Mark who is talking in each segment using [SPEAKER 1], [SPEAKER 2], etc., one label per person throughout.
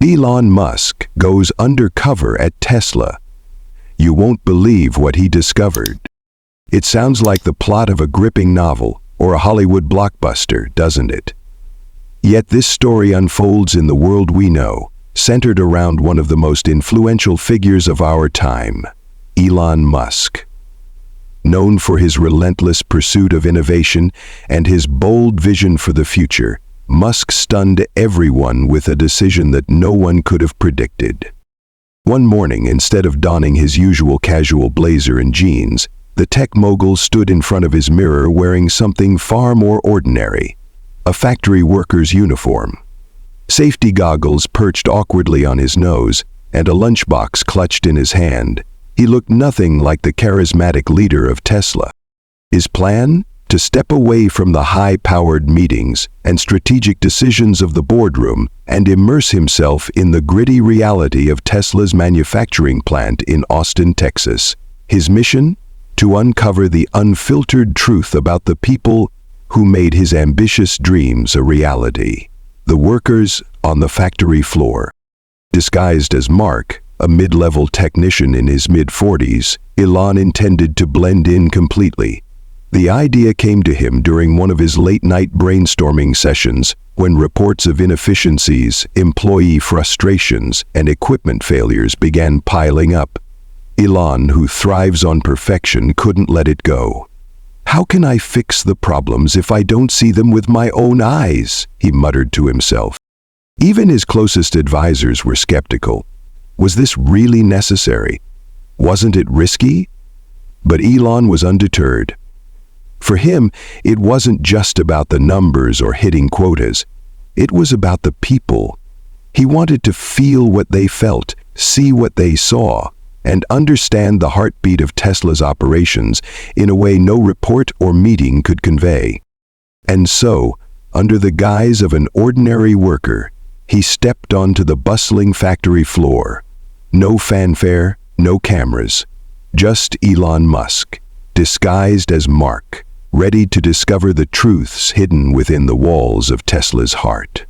[SPEAKER 1] Elon Musk goes undercover at Tesla. You won't believe what he discovered. It sounds like the plot of a gripping novel or a Hollywood blockbuster, doesn't it? Yet this story unfolds in the world we know, centered around one of the most influential figures of our time, Elon Musk. Known for his relentless pursuit of innovation and his bold vision for the future, Musk stunned everyone with a decision that no one could have predicted. One morning, instead of donning his usual casual blazer and jeans, the tech mogul stood in front of his mirror wearing something far more ordinary, a factory worker's uniform. Safety goggles perched awkwardly on his nose, and a lunchbox clutched in his hand. He looked nothing like the charismatic leader of Tesla. His plan? To step away from the high-powered meetings and strategic decisions of the boardroom and immerse himself in the gritty reality of Tesla's manufacturing plant in Austin, Texas. His mission? To uncover the unfiltered truth about the people who made his ambitious dreams a reality. The workers on the factory floor. Disguised as Mark, a mid-level technician in his mid-40s, Elon intended to blend in completely. The idea came to him during one of his late-night brainstorming sessions when reports of inefficiencies, employee frustrations, and equipment failures began piling up. Elon, who thrives on perfection, couldn't let it go. "How can I fix the problems if I don't see them with my own eyes?" he muttered to himself. Even his closest advisors were skeptical. Was this really necessary? Wasn't it risky? But Elon was undeterred. For him, it wasn't just about the numbers or hitting quotas. It was about the people. He wanted to feel what they felt, see what they saw, and understand the heartbeat of Tesla's operations in a way no report or meeting could convey. And so, under the guise of an ordinary worker, he stepped onto the bustling factory floor. No fanfare, no cameras. Just Elon Musk, disguised as Mark, ready to discover the truths hidden within the walls of Tesla's heart.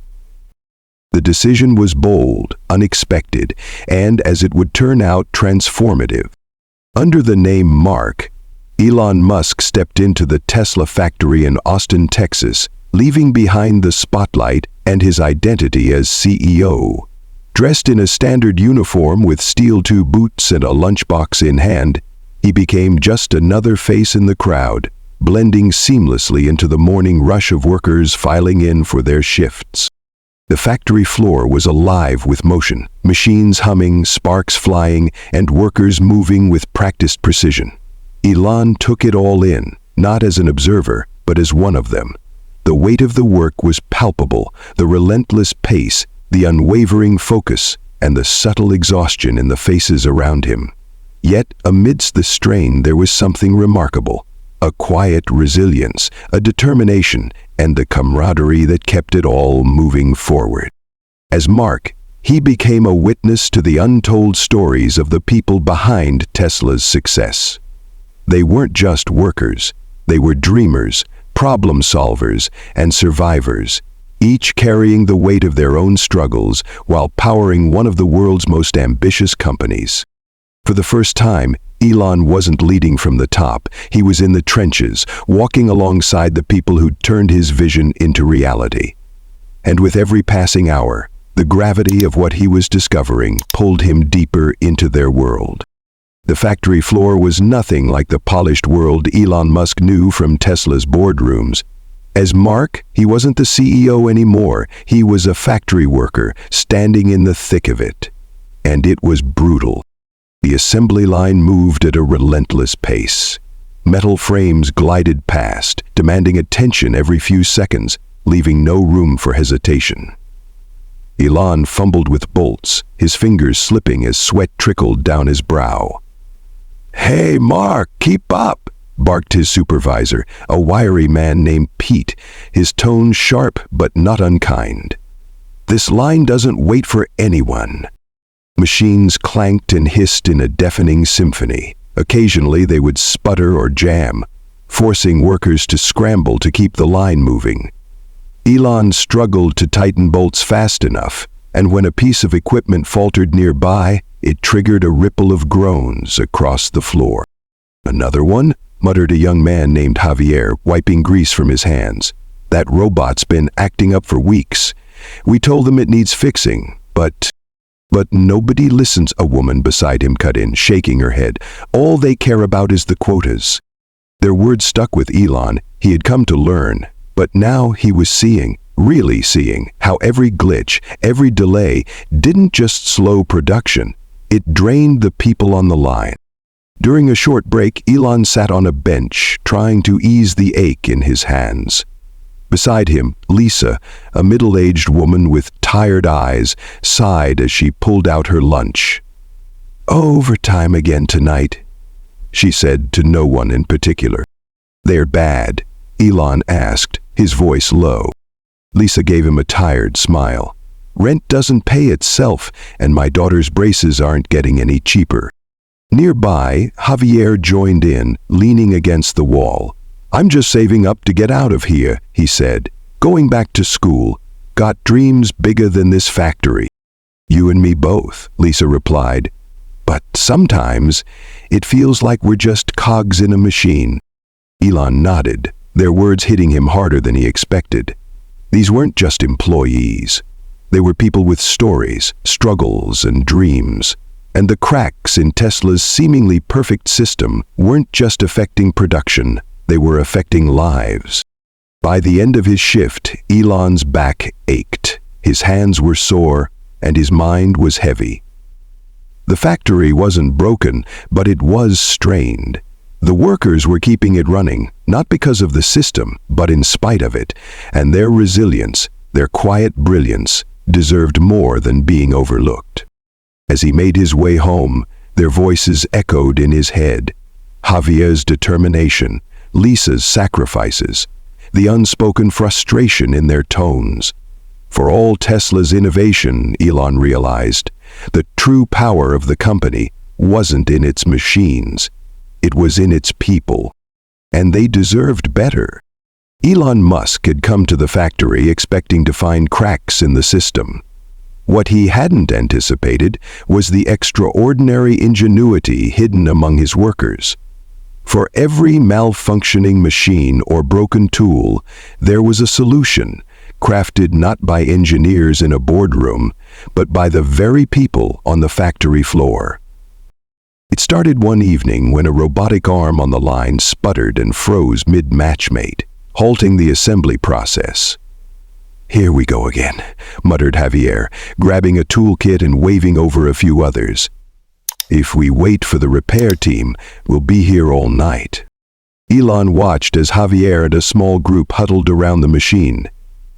[SPEAKER 1] The decision was bold, unexpected, and, as it would turn out, transformative. Under the name Mark, Elon Musk stepped into the Tesla factory in Austin, Texas, leaving behind the spotlight and his identity as CEO. Dressed in a standard uniform with steel-toe boots and a lunchbox in hand, he became just another face in the crowd, blending seamlessly into the morning rush of workers filing in for their shifts. The factory floor was alive with motion, machines humming, sparks flying, and workers moving with practiced precision. Elon took it all in, not as an observer, but as one of them. The weight of the work was palpable, the relentless pace, the unwavering focus, and the subtle exhaustion in the faces around him. Yet, amidst the strain, there was something remarkable. A quiet resilience, a determination, and the camaraderie that kept it all moving forward. As Mark, he became a witness to the untold stories of the people behind Tesla's success. They weren't just workers, they were dreamers, problem solvers, and survivors, each carrying the weight of their own struggles while powering one of the world's most ambitious companies. For the first time, Elon wasn't leading from the top. He was in the trenches, walking alongside the people who'd turned his vision into reality. And with every passing hour, the gravity of what he was discovering pulled him deeper into their world. The factory floor was nothing like the polished world Elon Musk knew from Tesla's boardrooms. As Mark, he wasn't the CEO anymore. He was a factory worker, standing in the thick of it. And it was brutal. The assembly line moved at a relentless pace. Metal frames glided past, demanding attention every few seconds, leaving no room for hesitation. Elon fumbled with bolts, his fingers slipping as sweat trickled down his brow. "Hey, Mark, keep up!" barked his supervisor, a wiry man named Pete, his tone sharp but not unkind. "This line doesn't wait for anyone." Machines clanked and hissed in a deafening symphony. Occasionally they would sputter or jam, forcing workers to scramble to keep the line moving. Elon struggled to tighten bolts fast enough, and when a piece of equipment faltered nearby, it triggered a ripple of groans across the floor. "Another one?" muttered a young man named Javier, wiping grease from his hands. "That robot's been acting up for weeks. We told them it needs fixing, but nobody listens," a woman beside him cut in, shaking her head. "All they care about is the quotas." Their words stuck with Elon. He had come to learn, but now he was seeing, really seeing, how every glitch, every delay didn't just slow production, it drained the people on the line. During a short break, Elon sat on a bench, trying to ease the ache in his hands. Beside him, Lisa, a middle-aged woman with tired eyes, sighed as she pulled out her lunch. "Overtime again tonight," she said to no one in particular. "They're bad?" Elon asked, his voice low. Lisa gave him a tired smile. "Rent doesn't pay itself, and my daughter's braces aren't getting any cheaper." Nearby, Javier joined in, leaning against the wall. "I'm just saving up to get out of here," he said. "Going back to school. Got dreams bigger than this factory." "You and me both," Lisa replied. "But sometimes it feels like we're just cogs in a machine." Elon nodded, their words hitting him harder than he expected. These weren't just employees. They were people with stories, struggles, and dreams. And the cracks in Tesla's seemingly perfect system weren't just affecting production, they were affecting lives. By the end of his shift, Elon's back ached, his hands were sore, and his mind was heavy. The factory wasn't broken, but it was strained. The workers were keeping it running, not because of the system, but in spite of it, and their resilience, their quiet brilliance, deserved more than being overlooked. As he made his way home, their voices echoed in his head. Javier's determination, Lisa's sacrifices, the unspoken frustration in their tones. For all Tesla's innovation, Elon realized, the true power of the company wasn't in its machines. It was in its people. And they deserved better. Elon Musk had come to the factory expecting to find cracks in the system. What he hadn't anticipated was the extraordinary ingenuity hidden among his workers. For every malfunctioning machine or broken tool, there was a solution, crafted not by engineers in a boardroom, but by the very people on the factory floor. It started one evening when a robotic arm on the line sputtered and froze mid-matchmate, halting the assembly process. "Here we go again," muttered Javier, grabbing a toolkit and waving over a few others. "If we wait for the repair team, we'll be here all night." Elon watched as Javier and a small group huddled around the machine.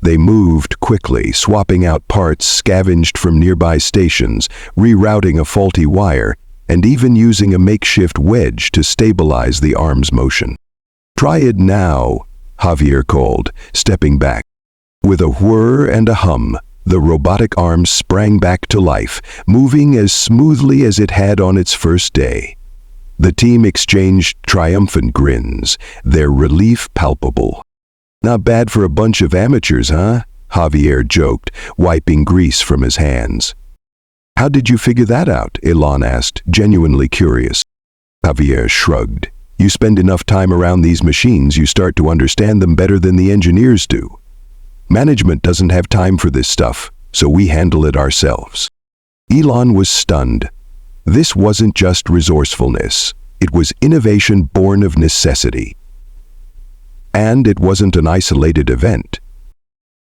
[SPEAKER 1] They moved quickly, swapping out parts scavenged from nearby stations, rerouting a faulty wire, and even using a makeshift wedge to stabilize the arm's motion. "Try it now," Javier called, stepping back. With a whir and a hum, the robotic arm sprang back to life, moving as smoothly as it had on its first day. The team exchanged triumphant grins, their relief palpable. "Not bad for a bunch of amateurs, huh?" Javier joked, wiping grease from his hands. "How did you figure that out?" Elon asked, genuinely curious. Javier shrugged. "You spend enough time around these machines, you start to understand them better than the engineers do. Management doesn't have time for this stuff, so we handle it ourselves." Elon was stunned. This wasn't just resourcefulness. It was innovation born of necessity. And it wasn't an isolated event.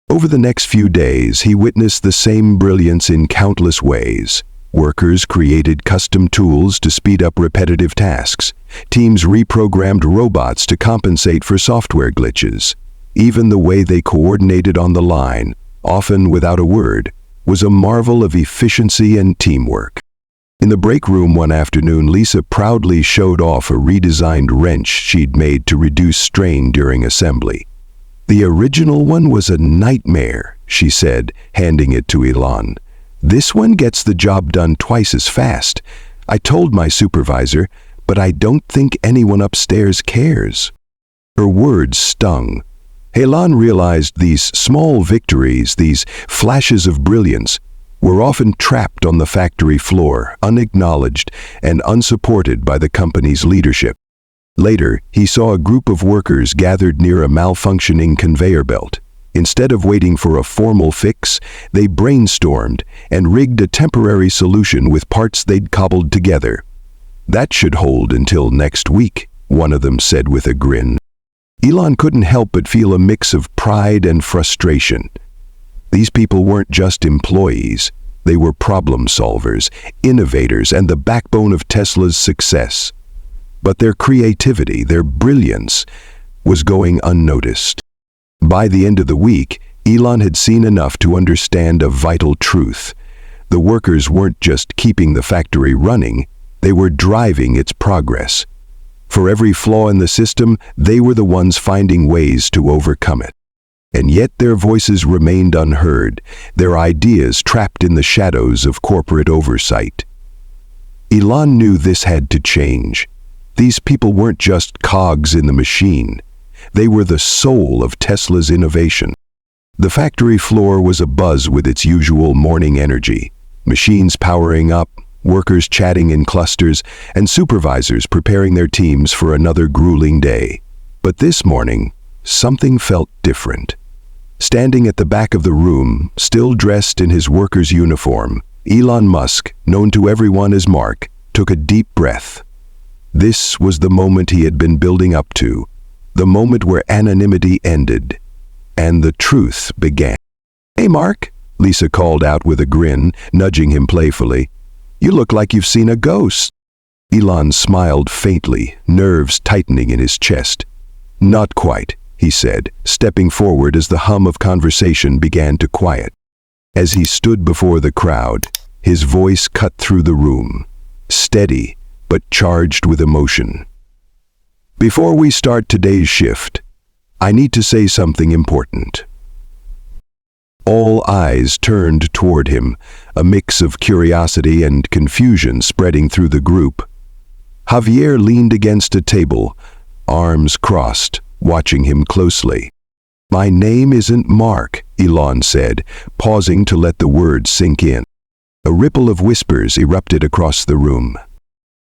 [SPEAKER 1] Over the next few days, he witnessed the same brilliance in countless ways. Workers created custom tools to speed up repetitive tasks. Teams reprogrammed robots to compensate for software glitches. Even the way they coordinated on the line, often without a word, was a marvel of efficiency and teamwork. In the break room one afternoon, Lisa proudly showed off a redesigned wrench she'd made to reduce strain during assembly. "The original one was a nightmare," she said, handing it to Elon. "This one gets the job done twice as fast. I told my supervisor, but I don't think anyone upstairs cares." Her words stung. Elon realized these small victories, these flashes of brilliance, were often trapped on the factory floor, unacknowledged and unsupported by the company's leadership. Later, he saw a group of workers gathered near a malfunctioning conveyor belt. Instead of waiting for a formal fix, they brainstormed and rigged a temporary solution with parts they'd cobbled together. "That should hold until next week," one of them said with a grin. Elon couldn't help but feel a mix of pride and frustration. These people weren't just employees. They were problem solvers, innovators, and the backbone of Tesla's success. But their creativity, their brilliance, was going unnoticed. By the end of the week, Elon had seen enough to understand a vital truth. The workers weren't just keeping the factory running, they were driving its progress. For every flaw in the system, they were the ones finding ways to overcome it. And yet their voices remained unheard, their ideas trapped in the shadows of corporate oversight. Elon knew this had to change. These people weren't just cogs in the machine. They were the soul of Tesla's innovation. The factory floor was abuzz with its usual morning energy. Machines powering up, workers chatting in clusters, and supervisors preparing their teams for another grueling day. But this morning, something felt different. Standing at the back of the room, still dressed in his worker's uniform, Elon Musk, known to everyone as Mark, took a deep breath. This was the moment he had been building up to, the moment where anonymity ended, and the truth began. "Hey, Mark," Lisa called out with a grin, nudging him playfully. "You look like you've seen a ghost." Elon smiled faintly, nerves tightening in his chest. "Not quite," he said, stepping forward as the hum of conversation began to quiet. As he stood before the crowd, his voice cut through the room, steady but charged with emotion. "Before we start today's shift, I need to say something important." All eyes turned toward him, a mix of curiosity and confusion spreading through the group. Javier leaned against a table, arms crossed, watching him closely. "My name isn't Mark," Elon said, pausing to let the words sink in. A ripple of whispers erupted across the room.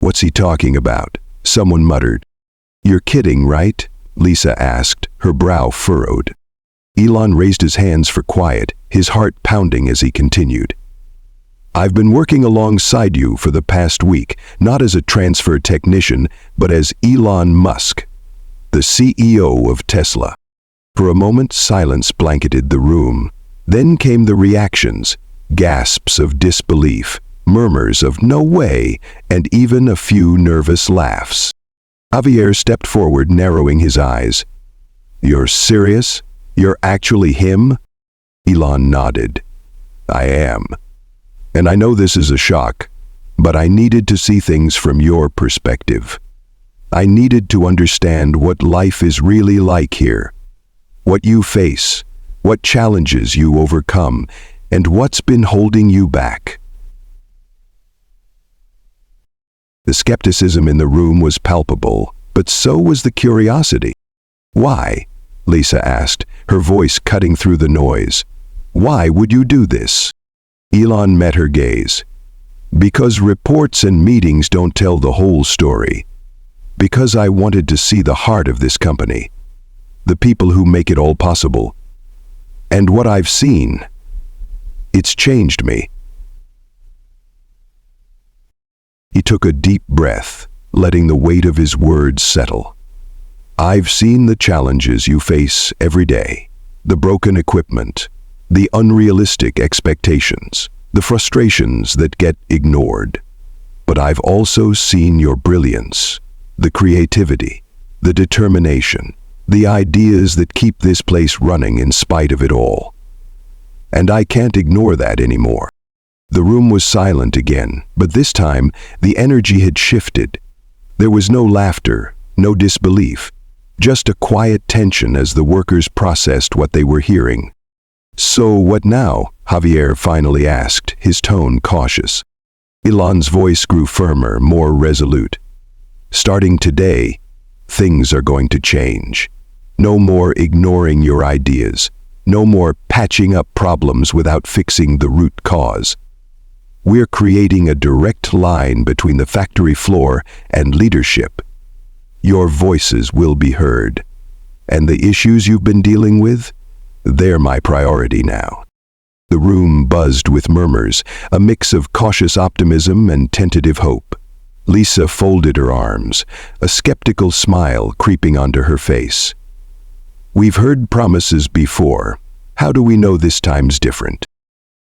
[SPEAKER 1] "What's he talking about?" someone muttered. "You're kidding, right?" Lisa asked, her brow furrowed. Elon raised his hands for quiet, his heart pounding as he continued. "I've been working alongside you for the past week, not as a transfer technician, but as Elon Musk, the CEO of Tesla." For a moment, silence blanketed the room. Then came the reactions, gasps of disbelief, murmurs of "no way," and even a few nervous laughs. Javier stepped forward, narrowing his eyes. "You're serious? You're actually him?" Elon nodded. "I am. And I know this is a shock, but I needed to see things from your perspective. I needed to understand what life is really like here, what you face, what challenges you overcome, and what's been holding you back." The skepticism in the room was palpable, but so was the curiosity. "Why?" Lisa asked, her voice cutting through the noise. "Why would you do this?" Elon met her gaze. "Because reports and meetings don't tell the whole story. Because I wanted to see the heart of this company, the people who make it all possible. And what I've seen, it's changed me." He took a deep breath, letting the weight of his words settle. "I've seen the challenges you face every day, the broken equipment, the unrealistic expectations, the frustrations that get ignored. But I've also seen your brilliance, the creativity, the determination, the ideas that keep this place running in spite of it all. And I can't ignore that anymore." The room was silent again, but this time the energy had shifted. There was no laughter, no disbelief, just a quiet tension as the workers processed what they were hearing. "So what now?" Javier finally asked, his tone cautious. Elon's voice grew firmer, more resolute. "Starting today, things are going to change. No more ignoring your ideas. No more patching up problems without fixing the root cause. We're creating a direct line between the factory floor and leadership. Your voices will be heard. And the issues you've been dealing with? They're my priority now." The room buzzed with murmurs, a mix of cautious optimism and tentative hope. Lisa folded her arms, a skeptical smile creeping onto her face. "We've heard promises before. How do we know this time's different?"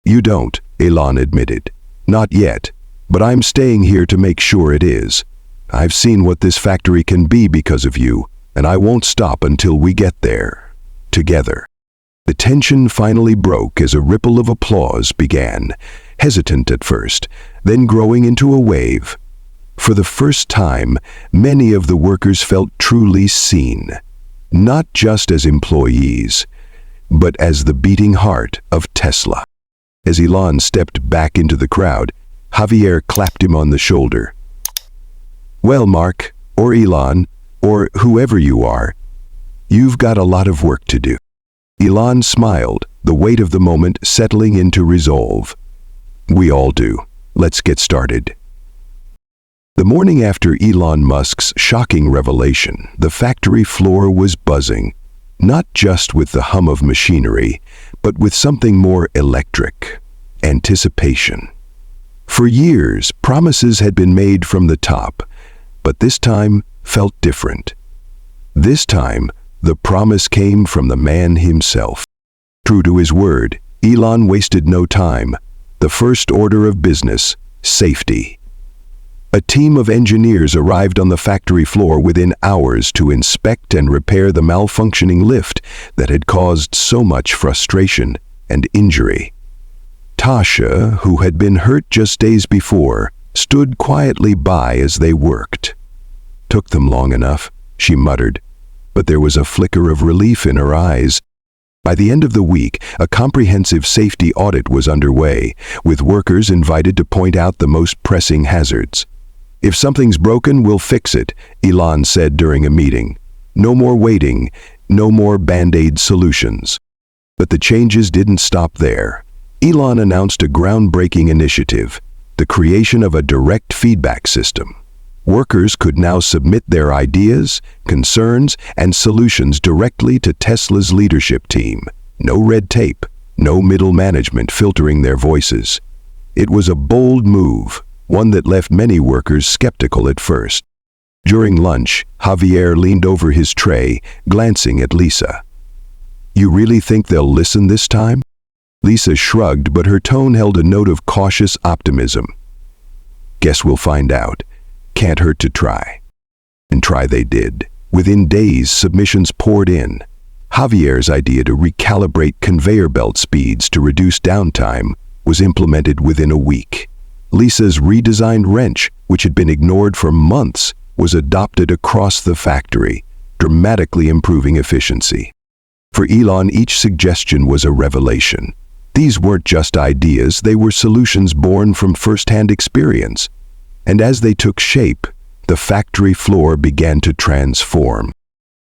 [SPEAKER 1] "You don't," Elon admitted. "Not yet, but I'm staying here to make sure it is. I've seen what this factory can be because of you, and I won't stop until we get there. Together." The tension finally broke as a ripple of applause began, hesitant at first, then growing into a wave. For the first time, many of the workers felt truly seen, not just as employees, but as the beating heart of Tesla. As Elon stepped back into the crowd, Javier clapped him on the shoulder. "Well, Mark, or Elon, or whoever you are, you've got a lot of work to do." Elon smiled, the weight of the moment settling into resolve. "We all do. Let's get started." The morning after Elon Musk's shocking revelation, the factory floor was buzzing, not just with the hum of machinery, but with something more electric: anticipation. For years, promises had been made from the top, but this time felt different. This time, the promise came from the man himself. True to his word, Elon wasted no time. The first order of business: safety. A team of engineers arrived on the factory floor within hours to inspect and repair the malfunctioning lift that had caused so much frustration and injury. Tasha, who had been hurt just days before, stood quietly by as they worked. "Took them long enough," she muttered, but there was a flicker of relief in her eyes. By the end of the week, a comprehensive safety audit was underway, with workers invited to point out the most pressing hazards. "If something's broken, we'll fix it," Elon said during a meeting. "No more waiting, no more band-aid solutions." But the changes didn't stop there. Elon announced a groundbreaking initiative: the creation of a direct feedback system. Workers could now submit their ideas, concerns, and solutions directly to Tesla's leadership team. No red tape, no middle management filtering their voices. It was a bold move, one that left many workers skeptical at first. During lunch, Javier leaned over his tray, glancing at Lisa. "You really think they'll listen this time?" Lisa shrugged, but her tone held a note of cautious optimism. "Guess we'll find out. Can't hurt to try." And try they did. Within days, submissions poured in. Javier's idea to recalibrate conveyor belt speeds to reduce downtime was implemented within a week. Lisa's redesigned wrench, which had been ignored for months, was adopted across the factory, dramatically improving efficiency. For Elon, each suggestion was a revelation. These weren't just ideas, they were solutions born from first-hand experience. And as they took shape, the factory floor began to transform.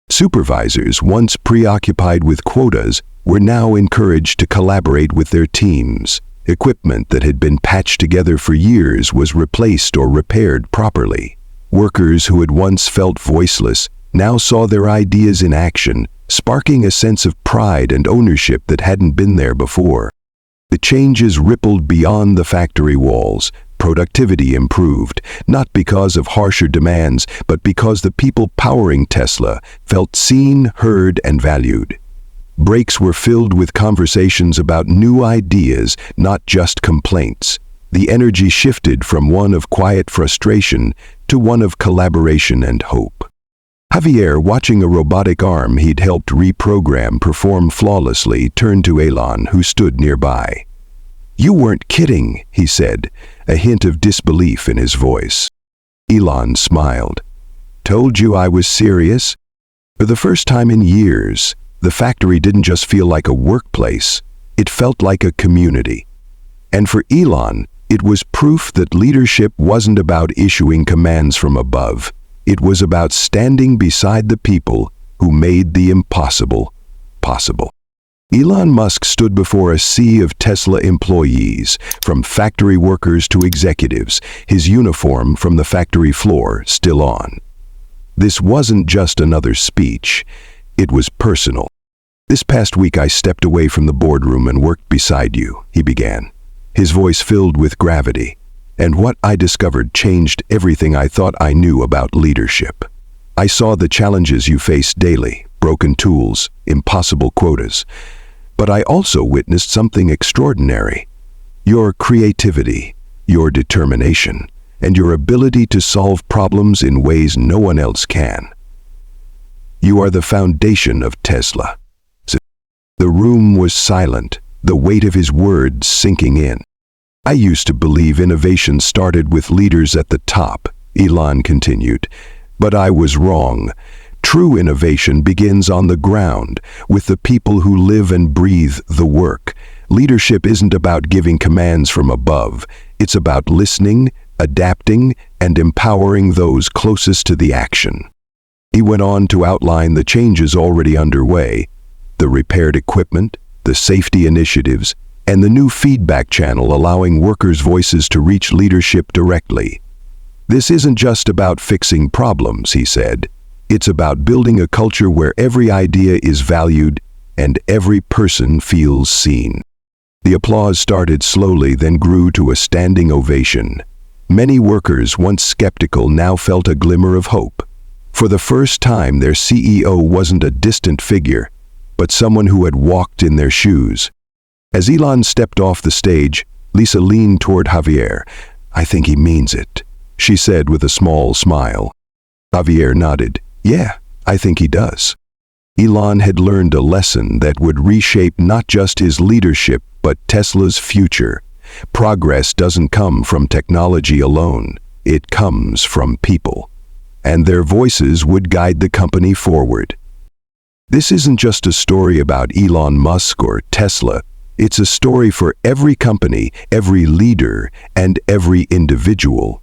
[SPEAKER 1] Supervisors, once preoccupied with quotas, were now encouraged to collaborate with their teams. Equipment that had been patched together for years was replaced or repaired properly. Workers who had once felt voiceless now saw their ideas in action, sparking a sense of pride and ownership that hadn't been there before. The changes rippled beyond the factory walls. Productivity improved, not because of harsher demands, but because the people powering Tesla felt seen, heard, and valued. Breaks were filled with conversations about new ideas, not just complaints. The energy shifted from one of quiet frustration to one of collaboration and hope. Javier, watching a robotic arm he'd helped reprogram perform flawlessly, turned to Elon, who stood nearby. "You weren't kidding," he said, a hint of disbelief in his voice. Elon smiled. "Told you I was serious." For the first time in years, the factory didn't just feel like a workplace, it felt like a community. And for Elon, it was proof that leadership wasn't about issuing commands from above. It was about standing beside the people who made the impossible possible. Elon Musk stood before a sea of Tesla employees, from factory workers to executives, his uniform from the factory floor still on. This wasn't just another speech, it was personal. "This past week I stepped away from the boardroom and worked beside you," he began, his voice filled with gravity. "And what I discovered changed everything I thought I knew about leadership. I saw the challenges you face daily, broken tools, impossible quotas. But I also witnessed something extraordinary. Your creativity, your determination, and your ability to solve problems in ways no one else can. You are the foundation of Tesla." The room was silent, the weight of his words sinking in. "I used to believe innovation started with leaders at the top," Elon continued, "but I was wrong. True innovation begins on the ground, with the people who live and breathe the work. Leadership isn't about giving commands from above. It's about listening, adapting, and empowering those closest to the action." He went on to outline the changes already underway, the repaired equipment, the safety initiatives, and the new feedback channel allowing workers' voices to reach leadership directly. "This isn't just about fixing problems," he said. "It's about building a culture where every idea is valued and every person feels seen." The applause started slowly, then grew to a standing ovation. Many workers, once skeptical, now felt a glimmer of hope. For the first time, their CEO wasn't a distant figure, but someone who had walked in their shoes. As Elon stepped off the stage, Lisa leaned toward Javier. "I think he means it," she said with a small smile. Javier nodded. "Yeah, I think he does." Elon had learned a lesson that would reshape not just his leadership, but Tesla's future. Progress doesn't come from technology alone. It comes from people. And their voices would guide the company forward. This isn't just a story about Elon Musk or Tesla. It's a story for every company, every leader, and every individual.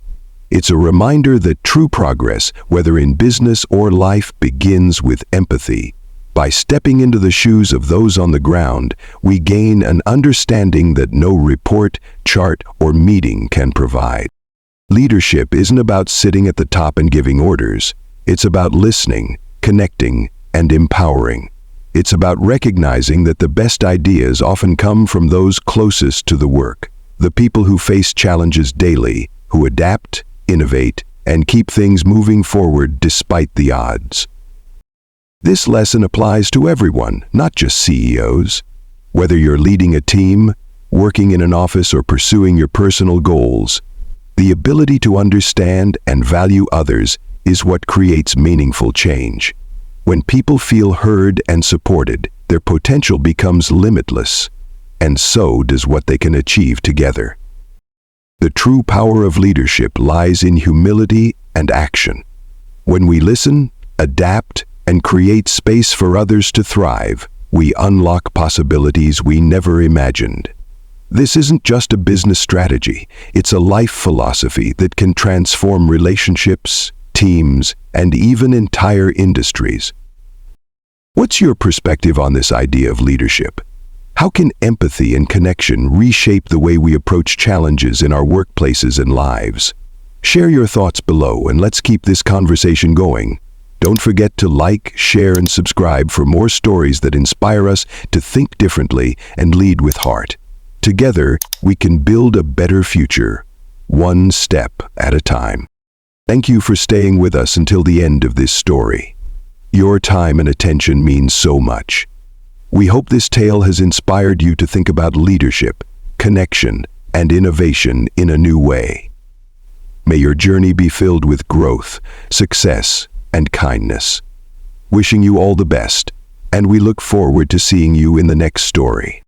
[SPEAKER 1] It's a reminder that true progress, whether in business or life, begins with empathy. By stepping into the shoes of those on the ground, we gain an understanding that no report, chart, or meeting can provide. Leadership isn't about sitting at the top and giving orders. It's about listening, connecting, and empowering. It's about recognizing that the best ideas often come from those closest to the work, the people who face challenges daily, who adapt, innovate, and keep things moving forward despite the odds. This lesson applies to everyone, not just CEOs. Whether you're leading a team, working in an office, or pursuing your personal goals, the ability to understand and value others is what creates meaningful change. When people feel heard and supported, their potential becomes limitless, and so does what they can achieve together. The true power of leadership lies in humility and action. When we listen, adapt, and create space for others to thrive, we unlock possibilities we never imagined. This isn't just a business strategy, it's a life philosophy that can transform relationships, teams, and even entire industries. What's your perspective on this idea of leadership? How can empathy and connection reshape the way we approach challenges in our workplaces and lives? Share your thoughts below and let's keep this conversation going. Don't forget to like, share, and subscribe for more stories that inspire us to think differently and lead with heart. Together, we can build a better future, one step at a time. Thank you for staying with us until the end of this story. Your time and attention means so much. We hope this tale has inspired you to think about leadership, connection, and innovation in a new way. May your journey be filled with growth, success, and kindness. Wishing you all the best, and we look forward to seeing you in the next story.